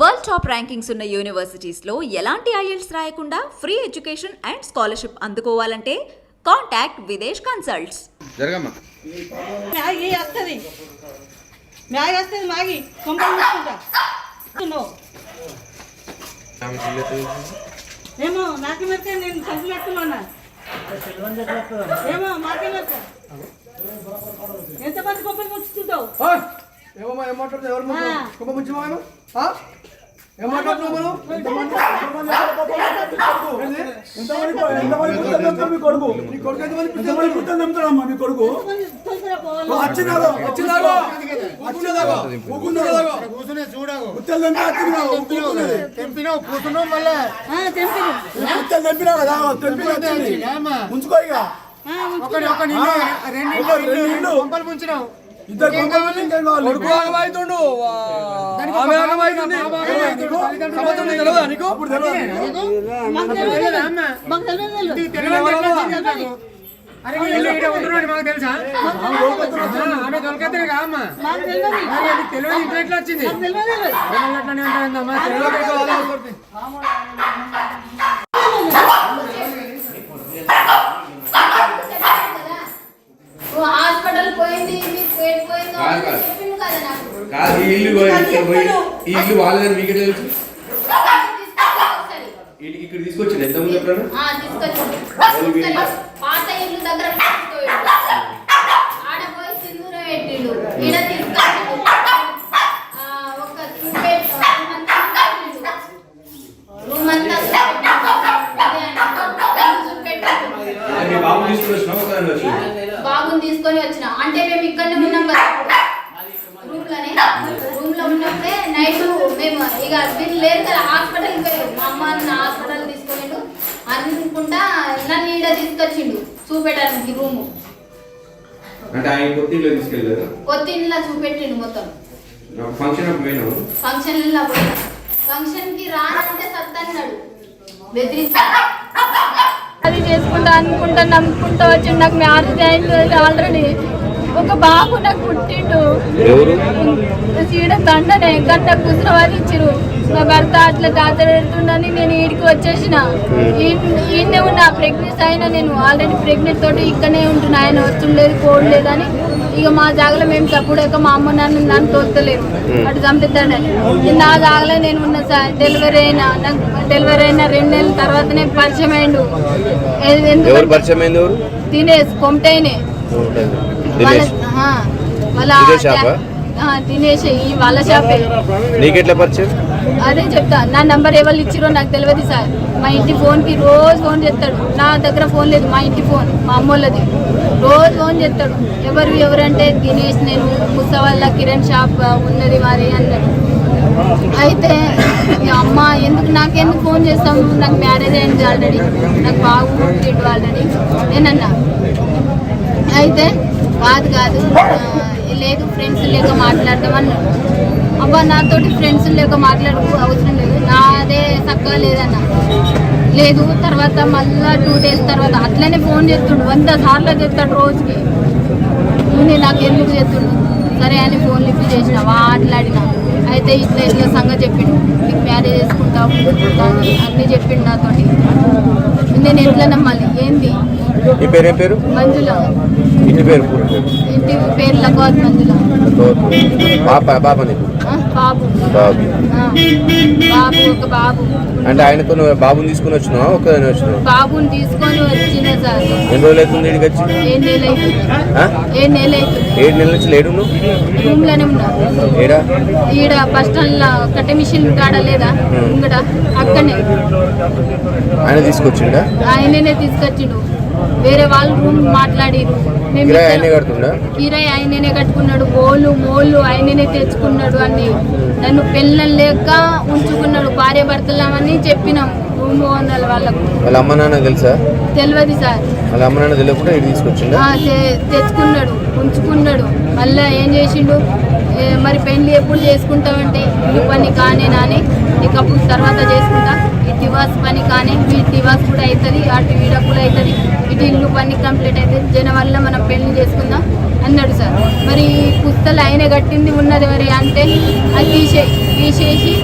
World top rankings ఉన్న universities లో ఎలాంటి ఐఎల్స్ రాయకుండా ఫ్రీ ఎడ్యుకేషన్ అండ్ స్కాలర్షిప్ అందుకోవాలంటే కాంటాక్ట్ విదేశ్ కన్సల్ట్స్. జరగమ్మా మ్యాగీ వస్తుంది మ్యాగీ కంపల్సరీ ఏమో నాకే మెత్తే నేను సంచులు పెట్టుకున్నా ఏమో మాకే మెత్త ఎంతమంది కొబ్బరి ముంచుతుంటావు ఏమమ్మా ఏం మాట్లాడుతావు? ఎవరు కొబ్బరి ముంచుమా ఏం మాట్లాడుతున్నావు మనం? ముంచుకో ఇక ఇద్దరు కొడుకు ఆగమైతుండు ఆమె ఆగమైతుంది నీకు మాకు తెలుసా ఆమె దొరకతే కామ్మా తెలియదు ఇంట్లో ఎట్లా వచ్చింది హాస్పిటల్ పోయింది కాదు ఈ ఇల్లు వాళ్ళదని మీకు తెలుసు. ఇక్కడ తీసుకొచ్చింది ఎంత ముందు పాత ఇల్లు దగ్గర ఆడ పోయి సింధూరం పెట్టిండు ఈడ తీసుకొచ్చిండు ఒక రూమ్ అంతా బాగుంది తీసుకొని వచ్చిన అంటే మేము ఇక్కడనే ఉన్నాం కదా రూమ్ లో ఉన్నప్పుడే నైట్ మేము ఇక వీళ్ళు లేరు కదా హాస్పిటల్కి పోయారు మా అమ్మ హాస్పిటల్ తీసుకెళ్ళిండు అనుకుంటా నన్ను ఈడ తీసుకొచ్చిండు చూపెట్టడానికి రూము కొత్త ఇంట్లో చూపెట్టిండు మొత్తం ఫంక్షన్ కి రానంటే సత్తన్నాడు బెదిరించాడు. అది చేసుకుంటా అనుకుంటా నమ్ముకుంటా వచ్చి నాకు మ్యారేజ్ అయింది ఆల్రెడీ ఒక బాబు నాకు పుట్టిండు చీడ దండనే గంట కూర్చోవాలి ఇచ్చిరు మా భర్త అట్లా దాతడుతుండని నేను ఈడికి వచ్చేసిన ఈయనే ఉన్నా ప్రెగ్నెన్స్ అయినా నేను ఆల్రెడీ ప్రెగ్నెంట్ తోటి ఇక్కడనే ఉంటున్నా ఆయన వచ్చుండలేదు పోవట్లేదు అని ఇక మా జాగలో మేము తప్పుడాక మా అమ్మ నన్ను తోస్తలేదు అటు చంపిద్దాడని నా జాగలో నేను ఉన్న సార్ డెలివరీ అయినా నాకు డెలివరీ అయిన 2 నెలల తర్వాతనే పరిచయం అయిండు తినేసి కొమటైనే తినేసి వాళ్ళ షాపే. అదే చెప్తా నా నంబర్ ఎవరు ఇచ్చిరో నాకు తెలియదు సార్. మా ఇంటి ఫోన్కి రోజు ఫోన్ చేస్తాడు. నా దగ్గర ఫోన్ లేదు, మా ఇంటి ఫోన్ మా అమ్మోళ్ళది. రోజు ఫోన్ చేస్తాడు. ఎవరంటే దినేష్ నేను ముసవల్ల కిరణ్ షాప్ ఉన్నది వారి అన్నాడు. అయితే అమ్మ నాకెందుకు ఫోన్ చేస్తాము, నాకు మ్యారేజ్ అయింది ఆల్రెడీ, నాకు బాగుంటుంది ఆల్రెడీ నేనన్నా. అయితే కాదు లేదు ఫ్రెండ్స్ లేక మాట్లాడదామన్నాడు. అబ్బా నాతోటి ఫ్రెండ్స్ లేక మాట్లాడు అవసరం లేదు, నాదే చక్కగా లేదన్నా. లేదు తర్వాత మళ్ళీ 2 డేస్ తర్వాత అట్లనే ఫోన్ చేస్తుండు, 100 సార్లు చేస్తాడు రోజుకి. నేను నాకు ఎందుకు చేస్తుండు సరే అని ఫోన్ లిఫ్ట్ చేసిన మాట్లాడినా. అయితే ఇట్లా సంగతి చెప్పిండు, నీకు మ్యారేజ్ చేసుకుంటావు అన్నీ చెప్పిండు నాతోటి. నేను ఎట్లా నమ్మాలి? ఏంది మంజుల, ఇంటి పేరు లగవత్ మంజుల. బాబు ఒక బాబు. అంటే ఆయనతో బాబుని తీసుకుని వచ్చినా ఒక్కదాని వచ్చిన? బాబుని తీసుకొని వచ్చిన సార్. ఎన్ని రోజులు అవుతుంది ఇక్కడికి వచ్చి? 7 నెలలు అవుతుంది. 7 నెలలు అవుతుంది. 7 నెలల నుంచి లేడు రూమ్ లోనే ఉన్నా. ఈడ బస్ స్టాండ్ లో కట్టే మిషన్ కాడ లేదా ఇక్కడ అక్కడనే. ఆయన తీసుకొచ్చిండా? ఆయననే తీసుకొచ్చిండు. వేరే వాళ్ళు రూమ్ మాట్లాడిరు. కిరాయి ఆయననే కట్టుకున్నాడు. మోళ్ళు ఆయననే తెచ్చుకున్నాడు. అన్ని నన్ను పెళ్ళం లేక ఉంచుకున్నాడు. భార్య భర్తలమని చెప్పినాం రూమ్ ఓనర్ వాళ్ళకు. వాళ్ళ అమ్మ నాన్న తెలుసా? తెలియదు సార్. వాళ్ళ అమ్మ నాన్న తెలియకుండా తెచ్చుకున్నాడు, ఉంచుకున్నాడు. మళ్ళీ ఏం చేసిండు, మరి పెళ్లి ఎప్పుడు చేసుకుంటావంటే ఈ పని కానేనా అని, నీకు అప్పుడు తర్వాత చేసుకుంటా, ఈ దివాస్ పని కానీ మీ దివాస్ కూడా అవుతుంది, అటు డబ్బులు అవుతుంది, ఇటు ఇల్లు పని కంప్లీట్ అవుతుంది, జనం వల్ల మనం పెళ్లి చేసుకుందాం అన్నాడు సార్. మరి పుస్తలు ఆయన కట్టింది ఉన్నది మరి అంటే అది తీసేసి